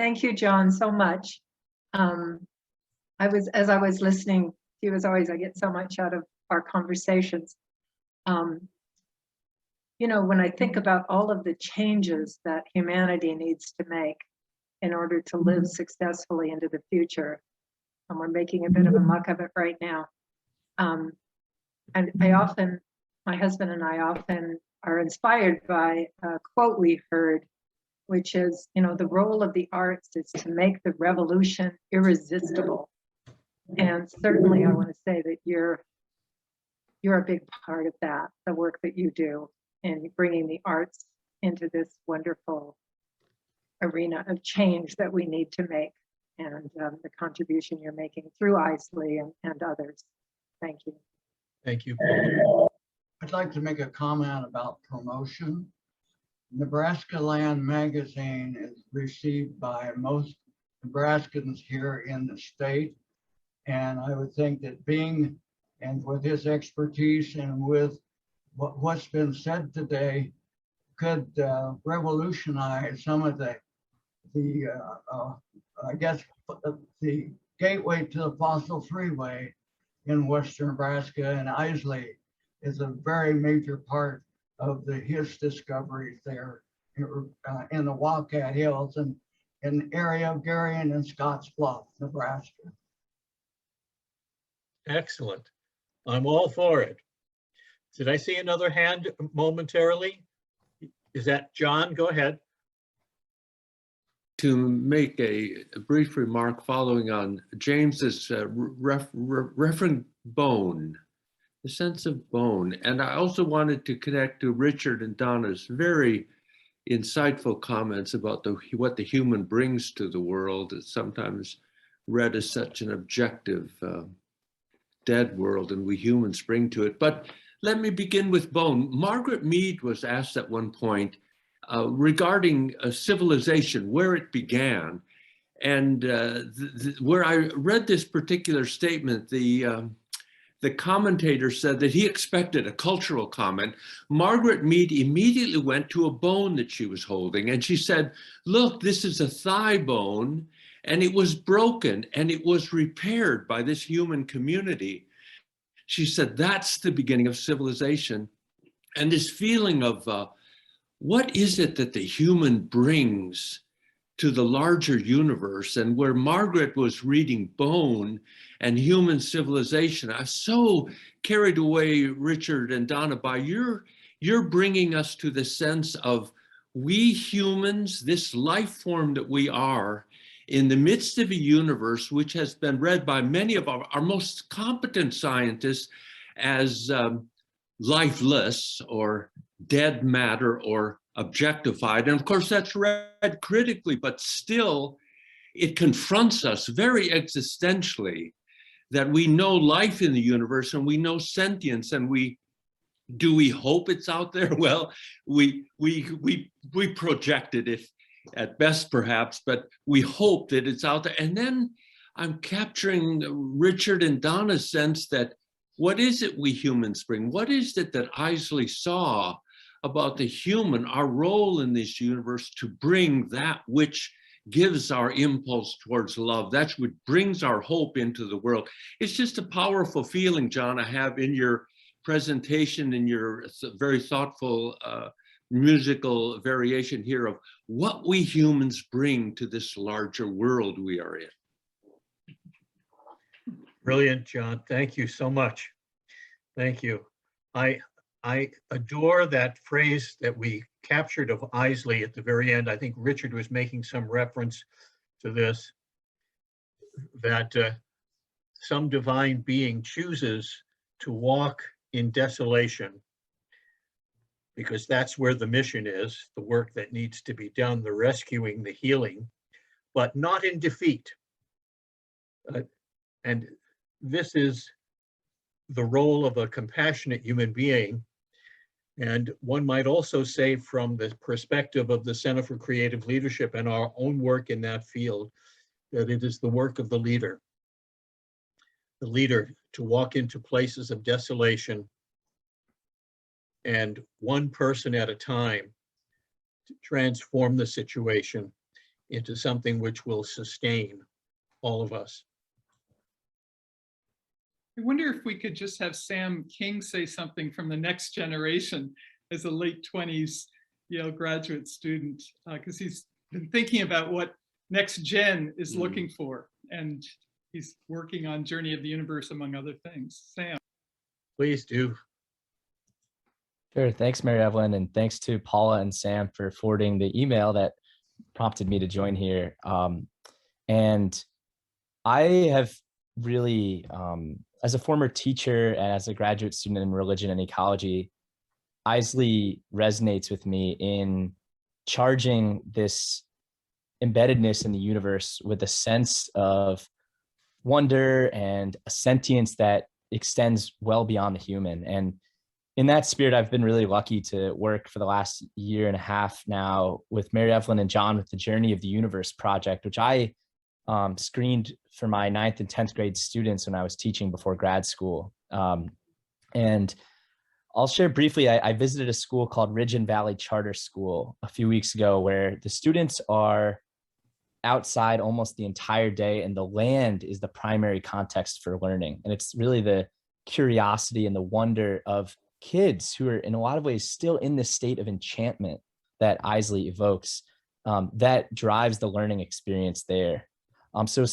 Thank you, John, so much. As I was listening to you, as always, I get so much out of our conversations. You know, when I think about all of the changes that humanity needs to make in order to live successfully into the future, and we're making a bit of a muck of it right now. And my husband and I often are inspired by a quote we heard, which is, you know, the role of the arts is to make the revolution irresistible. And certainly I want to say that you're a big part of that, the work that you do in bringing the arts into this wonderful arena of change that we need to make, and the contribution you're making through Isley and others. Thank you. Thank you. I'd like to make a comment about promotion. Nebraska Land magazine is received by most Nebraskans here in the state. And I would think that Bing, and with his expertise and with what's been said today, could revolutionize some of the I guess, the gateway to the fossil freeway in Western Nebraska, and Isley is a very major part of his discoveries there in the Wildcat Hills and in the area of Darien and Scotts Bluff, Nebraska. Excellent. I'm all for it. Did I see another hand momentarily? Is that John? Go ahead. To make a brief remark following on James's reference bone, the sense of bone. And I also wanted to connect to Richard and Donna's very insightful comments about what the human brings to the world. It's sometimes read as such an objective, dead world, and we humans bring to it. But let me begin with bone. Margaret Mead was asked at one point regarding civilization, where it began. And where I read this particular statement, the commentator said that he expected a cultural comment. Margaret Mead immediately went to a bone that she was holding, and she said, look, this is a thigh bone, and it was broken, and it was repaired by this human community. She said, that's the beginning of civilization. And this feeling of what is it that the human brings to the larger universe? And where Margaret was reading bone and human civilization, I was so carried away, Richard and Donna, by you're bringing us to the sense of we humans, this life form that we are, in the midst of a universe which has been read by many of our most competent scientists as lifeless or dead matter or objectified. And of course, that's read critically, but still it confronts us very existentially that we know life in the universe and we know sentience, and do we hope it's out there? Well, we project it, if at best perhaps, but we hope that it's out there. And then I'm capturing Richard and Donna's sense that what is it we humans bring? What is it that Isley saw about the human, our role in this universe to bring that which gives our impulse towards love, that's what brings our hope into the world. It's just a powerful feeling, John, I have in your presentation, in your very thoughtful musical variation here of what we humans bring to this larger world we are in. Brilliant, John. Thank you so much. Thank you. I adore that phrase that we captured of Isley at the very end. I think Richard was making some reference to this, that some divine being chooses to walk in desolation because that's where the mission is, the work that needs to be done, the rescuing, the healing, but not in defeat. And this is the role of a compassionate human being. And one might also say, from the perspective of the Center for Creative Leadership and our own work in that field, that it is the work of the leader to walk into places of desolation and one person at a time to transform the situation into something which will sustain all of us. I wonder if we could just have Sam King say something from the next generation as a late 20s Yale graduate student, because he's been thinking about what next gen is looking for, and he's working on Journey of the Universe, among other things. Sam. Please do. Sure. Thanks, Mary Evelyn, and thanks to Paula and Sam for forwarding the email that prompted me to join here. And I have really, as a former teacher and as a graduate student in religion and ecology, Isley resonates with me in charging this embeddedness in the universe with a sense of wonder and a sentience that extends well beyond the human. And in that spirit, I've been really lucky to work for the last year and a half now with Mary Evelyn and John with the Journey of the Universe project, which I screened for my 9th and 10th grade students when I was teaching before grad school. And I'll share briefly, I visited a school called Ridge and Valley Charter School a few weeks ago, where the students are outside almost the entire day, and the land is the primary context for learning. And it's really the curiosity and the wonder of kids who are in a lot of ways still in this state of enchantment that Isley evokes that drives the learning experience there. So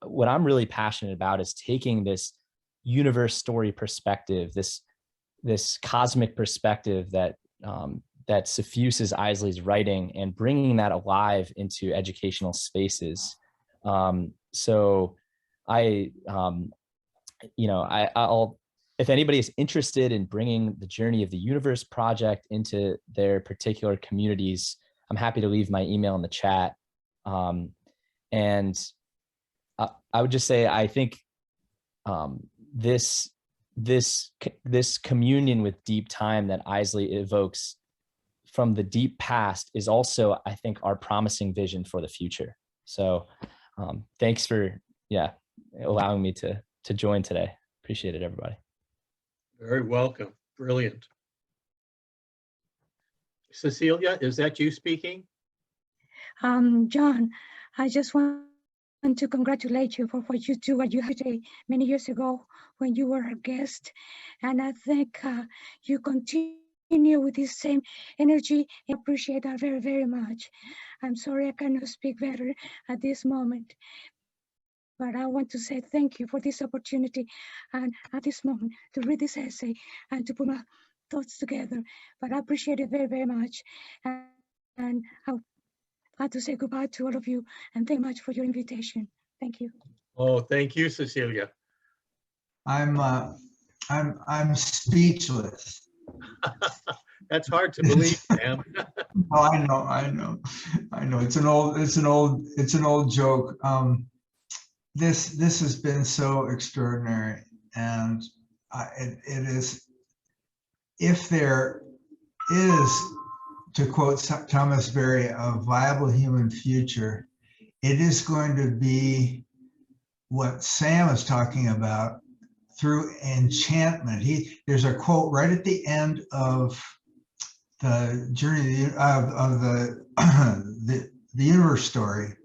what I'm really passionate about is taking this universe story perspective, this cosmic perspective that that suffuses Isley's writing, and bringing that alive into educational spaces. So I'll if anybody is interested in bringing the Journey of the Universe project into their particular communities, I'm happy to leave my email in the chat. And I would just say, I think this communion with deep time that Isley evokes from the deep past is also, I think, our promising vision for the future. So thanks for allowing me to join today. Appreciate it, everybody. Very welcome. Brilliant. Cecilia, is that you speaking? John, I just want to congratulate you for what you do, what you had many years ago when you were a guest. And I think you continue with this same energy. I appreciate that very, very much. I'm sorry I cannot speak better at this moment, but I want to say thank you for this opportunity and at this moment to read this essay and to put my thoughts together. But I appreciate it very, very much. And I had to say goodbye to all of you, and thank you much for your invitation. Thank you. Oh, thank you, Cecilia. I'm speechless. That's hard to believe, Sam. Oh, I know. It's an old joke. This has been so extraordinary, and it is. If there is, to quote Thomas Berry, a viable human future, it is going to be what Sam is talking about through enchantment. There's a quote right at the end of the journey of the universe story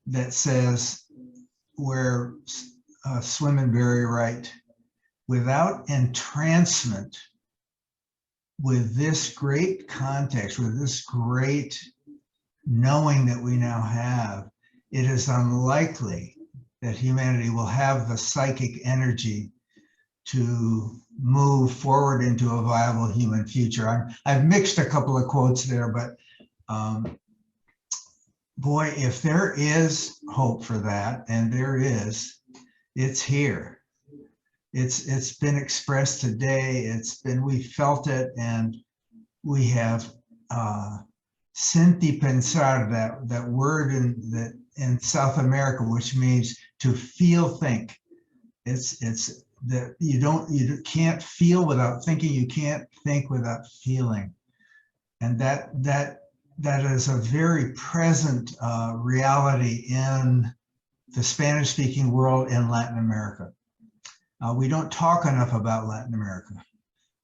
that says, where Swim and Berry write, without entrancement, with this great context, with this great knowing that we now have, it is unlikely that humanity will have the psychic energy to move forward into a viable human future. I've mixed a couple of quotes there, but boy, if there is hope for that, and there is, it's here. It's been expressed today. We felt it, and we have senti pensar, that word in South America, which means to feel, think. It's that you can't feel without thinking. You can't think without feeling, and that is a very present reality in the Spanish-speaking world in Latin America. We don't talk enough about Latin America.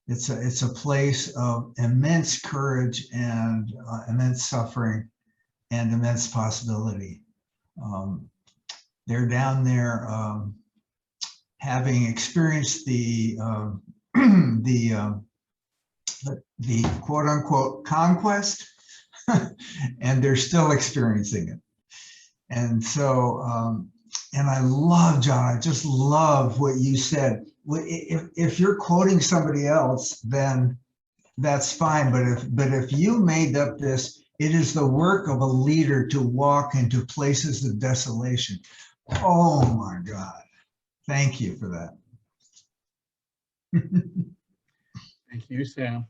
It's a place of immense courage and immense suffering, and immense possibility. They're down there having experienced the the quote unquote conquest, and they're still experiencing it. And so, and I love, John, I just love what you said. If you're quoting somebody else, then that's fine. But if you made up this, it is the work of a leader to walk into places of desolation. Oh my God. Thank you for that. Thank you, Sam.